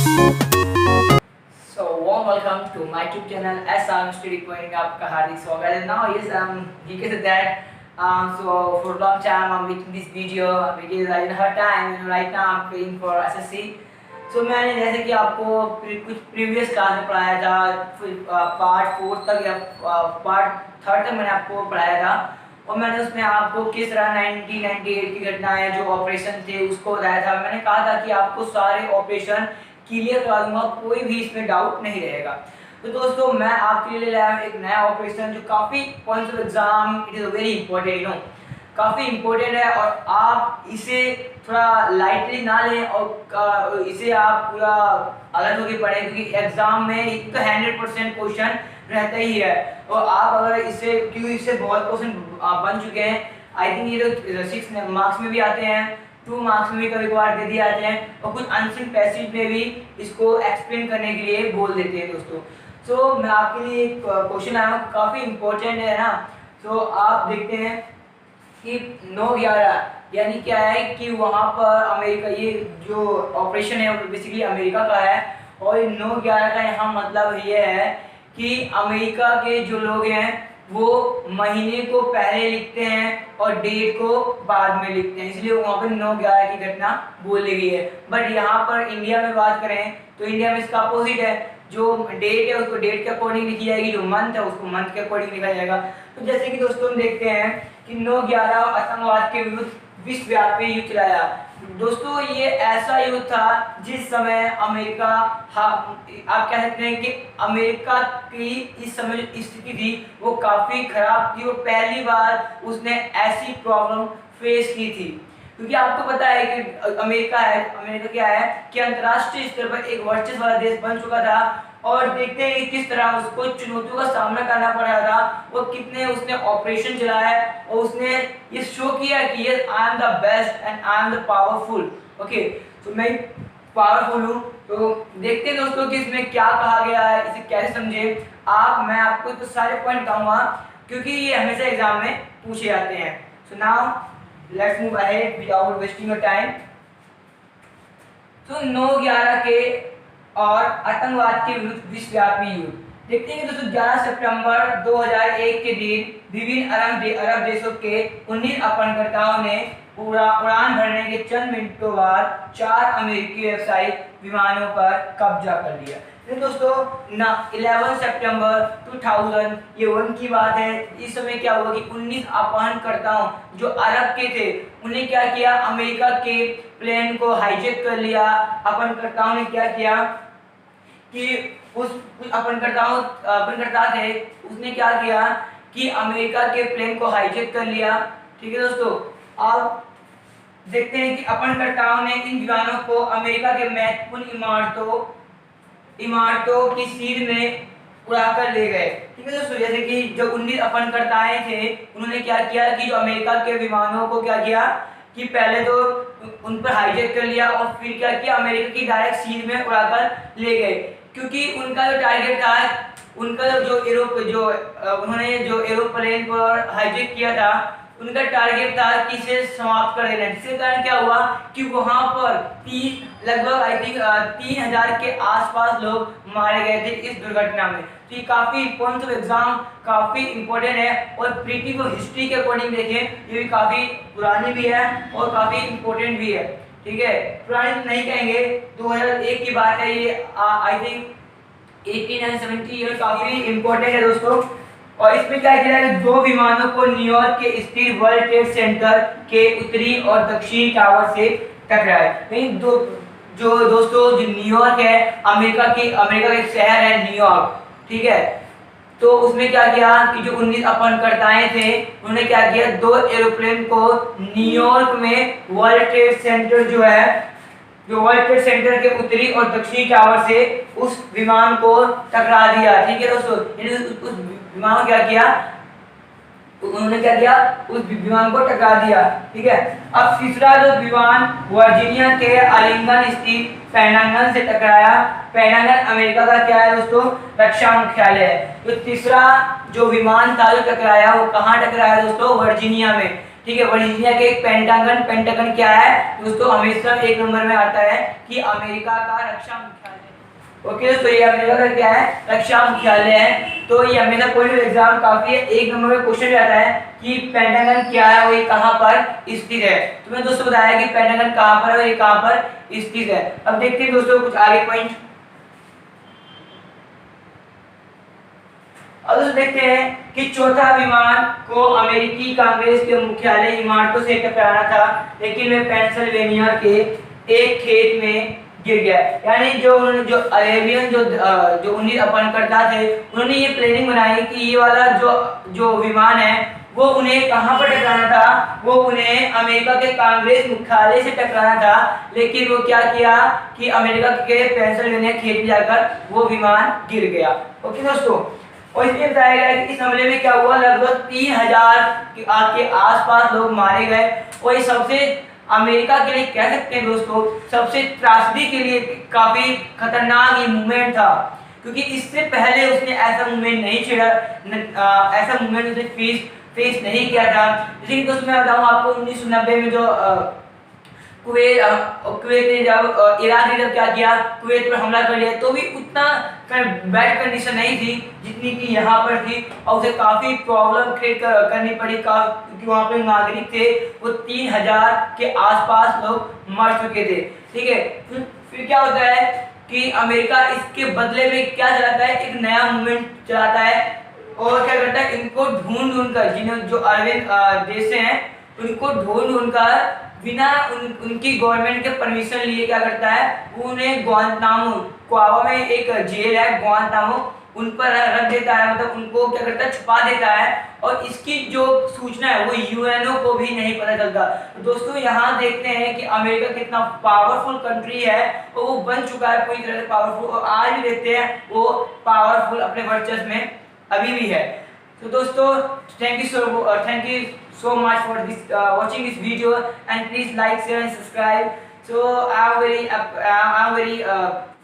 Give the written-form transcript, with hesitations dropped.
So warm welcome to my YouTube channel SM Study Point. आपका हार्दिक स्वागत है. Now yes, he said that so for a long time I'm making this video because I didn't have time. Right now I'm paying for SSC. So मैंने जैसे कि आपको कुछ previous class में पढ़ाया था पार्ट 4 तक या पार्ट 3 तक मैंने आपको पढ़ाया था और मैंने उसमें आपको किस तरह 1998 की घटनाएं जो ऑपरेशन थे उसको बताया था. मैंने कहा था कि आपको सारे ऑपरेशन क्लियर करा दूंगा, कोई भी इसमें डाउट नहीं रहेगा. तो दोस्तों मैं आपके लिए लाया हूँ एक नया ऑपरेशन जो काफ़ी points of exam it is very important काफ़ी इंपॉर्टेंट है और आप इसे थोड़ा लाइटली ना लें और इसे आप पूरा अलर्ट होकर पढ़ें क्योंकि एग्जाम में एक तो 100% क्वेश्चन रहता ही है और आप अगर इससे क्योंकि इससे बहुत क्वेश्चन बन चुके हैं. आई थिंक ये तो 6 मार्क्स में भी आते हैं, 2 मार्क्स में भी कभी कभार दे दिए जाते हैं और कुछ अनसीन पैसेज में भी इसको एक्सप्लेन करने के लिए बोल देते हैं दोस्तों. सो मैं आपके लिए एक क्वेश्चन आया हूँ, काफ़ी इम्पोर्टेंट है ना. सो आप देखते हैं कि 9/11 यानी क्या है कि वहाँ पर अमेरिका ये जो ऑपरेशन है वो बेसिकली अमेरिका का है और 9/11 का यहाँ मतलब ये है कि अमेरिका के जो लोग हैं वो महीने को पहले लिखते हैं और डेट को बाद में लिखते हैं, इसलिए वहाँ पर 9/11 की घटना बोली गई है. बट यहाँ पर इंडिया में बात करें तो इंडिया में इसका अपोजिट है. जो डेट है उसको डेट के अकॉर्डिंग लिखी जाएगी, जो मंथ है उसको मंथ के अकॉर्डिंग लिखा जाएगा. तो जैसे कि दोस्तों हम देखते हैं कि 9/11 आतंकवाद के विरुद्ध विश्वव्यापी युद्ध चलाया. दोस्तों ये ऐसा युद्ध था जिस समय अमेरिका आप कह सकते हैं कि अमेरिका की इस समय जो स्थिति थी वो काफ़ी खराब थी और पहली बार उसने ऐसी प्रॉब्लम फेस की थी क्योंकि आपको पता है कि अमेरिका क्या है कि अंतर्राष्ट्रीय स्तर पर एक वर्चस्व वाला देश बन चुका था और देखते हैं कि किस तरह उसको चुनौतियों का सामना करना पड़ रहा था और कितने उसने ऑपरेशन चलाया और उसने ये शो किया कि ये I am the best and I am the powerful. Okay, तो मैं पावरफुल हूँ. तो देखते हैं दोस्तों कि इसमें क्या कहा गया है, इसे कैसे समझे मैं आपको तो सारे पॉइंट बताऊंगा क्योंकि ये हमेशा एग्जाम में पूछे जाते हैं. So now let's move ahead without wasting your time. तो 9/11 के और आतंकवाद के विरुद्ध विश्वव्यापी युद्ध देखते हैं कि दोस्तों 11 सितंबर 2001 के दिन विभिन्न अरब देशों के 19 अपहरणकर्ताओं ने उड़ान भरने के चंद मिनटों बाद 4 अमेरिकी व्यावसायिक विमानों पर कब्जा कर लिया. तो दोस्तों 11 सितंबर 2000 ये 1 की बात है. इस समय क्या हुआ कि 19 अपहरणकर्ताओं जो अरब के थे उन्हें क्या किया, अमेरिका के प्लेन को हाईजैक कर लिया. अपहरणकर्ताओं ने क्या किया कि उस अपहरणकर्ता थे उसने क्या किया कि अमेरिका के प्लेन को हाईजैक कर लिया. ठीक है दोस्तों, आप देखते हैं कि अपहरणकर्ताओं ने इन विमानों को अमेरिका के महत्वपूर्ण इमारतों की सीध में उड़ाकर ले गए. ठीक है दोस्तों, जैसे कि जो 19 अपहरणकर्ताएं थे उन्होंने क्या किया कि जो अमेरिका के विमानों को क्या किया कि पहले तो उन पर हाईजैक कर लिया और फिर क्या किया अमेरिका की डायरेक्ट सीध में उड़ाकर ले गए क्योंकि उनका जो टारगेट था उनका उन्होंने जो एरोप्लेन पर हाईजैक किया था उनका टारगेट था कि इसे समाप्त कर देना. जिसके कारण क्या हुआ कि वहां पर लगभग आई थिंक 3000 के आसपास लोग मारे गए थे इस दुर्घटना में. तो ये काफ़ी इंपॉर्टेंट एग्जाम काफ़ी इंपॉर्टेंट है और प्रीति को हिस्ट्री के अकॉर्डिंग देखें ये भी काफ़ी पुरानी भी है और काफ़ी इंपॉर्टेंट भी है. ठीक है, पुरानी नहीं कहेंगे, 2001 की बात है ये. आई थिंक 1870 ये काफ़ी इंपॉर्टेंट है दोस्तों. और इसमें क्या किया है, 2 विमानों को न्यूयॉर्क के स्थित वर्ल्ड ट्रेड सेंटर के उत्तरी और दक्षिणी टावर से टकराए. कहीं दोस्तों जो न्यूयॉर्क है अमेरिका का एक शहर है न्यूयॉर्क. ठीक है, तो उसमें क्या किया कि जो 19 अपहरणकर्ताएं थे उन्होंने क्या किया 2 एरोप्लेन को न्यूयॉर्क में वर्ल्ड ट्रेड सेंटर जो वर्ल्ड ट्रेड सेंटर के उत्तरी और दक्षिणी टावर से उस विमान को टकरा दिया. ठीक है दोस्तों, उस विमान को क्या किया उन्होंने क्या किया उस विमान को टकरा दिया. ठीक है, अब तीसरा जो विमान वर्जीनिया के आर्लिंगटन स्थित पेंटागन से टकराया. पेंटागन अमेरिका का क्या है दोस्तों, रक्षा मुख्यालय है. तो तीसरा जो विमान था जो टकराया वो कहाँ टकराया दोस्तों, वर्जीनिया में. ठीक है। वर्जीनिया के एक पेंटागन क्या है दोस्तों, हमेशा एक नंबर में आता है कि अमेरिका का रक्षा मुख्यालय। ओके दोस्तों, ये अमेरिका का क्या है, रक्षा मुख्यालय है। तो ये हमेशा कोई भी एग्जाम काफी है, एक नंबर में क्वेश्चन आता है कि पेंटागन क्या है, वो ये कहाँ पर स्थित है। तो मैंने दोस्तों बताया कि पेंटागन कहाँ पर है और ये कहाँ पर स्थित है। अब देखते हैं दोस्तों कुछ आगे पॉइंट। अब दोस्तों देखते हैं कि चौथा विमान को अमेरिकी कांग्रेस के मुख्यालय इमारतों से टकराना था, लेकिन वे पेंसिल्वेनिया के एक खेत में गिर गया। यानी जो अरेबियन जो 19 अपहरणकर्ता थे, उन्होंने ये प्लानिंग बनाई कि ये वाला जो विमान है वो उन्हें कहां पर टकराना था, वो उन्हें अमेरिका के कांग्रेस मुख्यालय से टकराना था। लेकिन वो क्या किया कि अमेरिका के पेंसिल्वेनिया खेत में जाकर वो विमान गिर गया। ओके दोस्तों, और इसमें बताया गया कि इस हमले में क्या हुआ, लगभग 3000 के आसपास लोग मारे गए। और ये सबसे अमेरिका के लिए कह सकते हैं दोस्तों सबसे त्रासदी के लिए काफी खतरनाक ये मूवमेंट था, क्योंकि इससे पहले उसने ऐसा मूवमेंट नहीं छेड़ा, ऐसा मूवमेंट उसने फेस नहीं किया था। जैसे कि दोस्तों मैं बताऊं आपको 1990 में जो कुवैत ने जब इराक ने जब क्या किया, कुवैत पर हमला कर लिया, तो भी उतना बैड कंडीशन नहीं थी जितनी कि यहाँ पर थी। और उसे काफ़ी प्रॉब्लम क्रिएट करनी पड़ी, क्योंकि वहाँ पे नागरिक थे वो 3000 के आसपास लोग मर चुके थे। ठीक है, फिर क्या होता है कि अमेरिका इसके बदले में क्या चलाता है, एक नया मूवमेंट चलाता है और क्या करता है, इनको ढूंढ कर जिन्हें जो अरविंद देश से हैं उनको ढूंढ कर बिना उनकी गवर्नमेंट के परमिशन लिए क्या करता है, उन्हें ग्वांतानामो क्वाबा में एक जेल है ग्वांतानामो, उन पर रख देता है, मतलब उनको क्या करता है, छुपा देता है। और इसकी जो सूचना है वो यूएनओ को भी नहीं पता चलता। तो दोस्तों यहाँ देखते हैं कि अमेरिका कितना पावरफुल कंट्री है और वो बन चुका है पूरी तरह से पावरफुल, और आज भी देखते हैं वो पावरफुल अपने वर्चस्व में अभी भी है। तो दोस्तों thank you so much for this watching this video, and please like, share and subscribe. So I'm very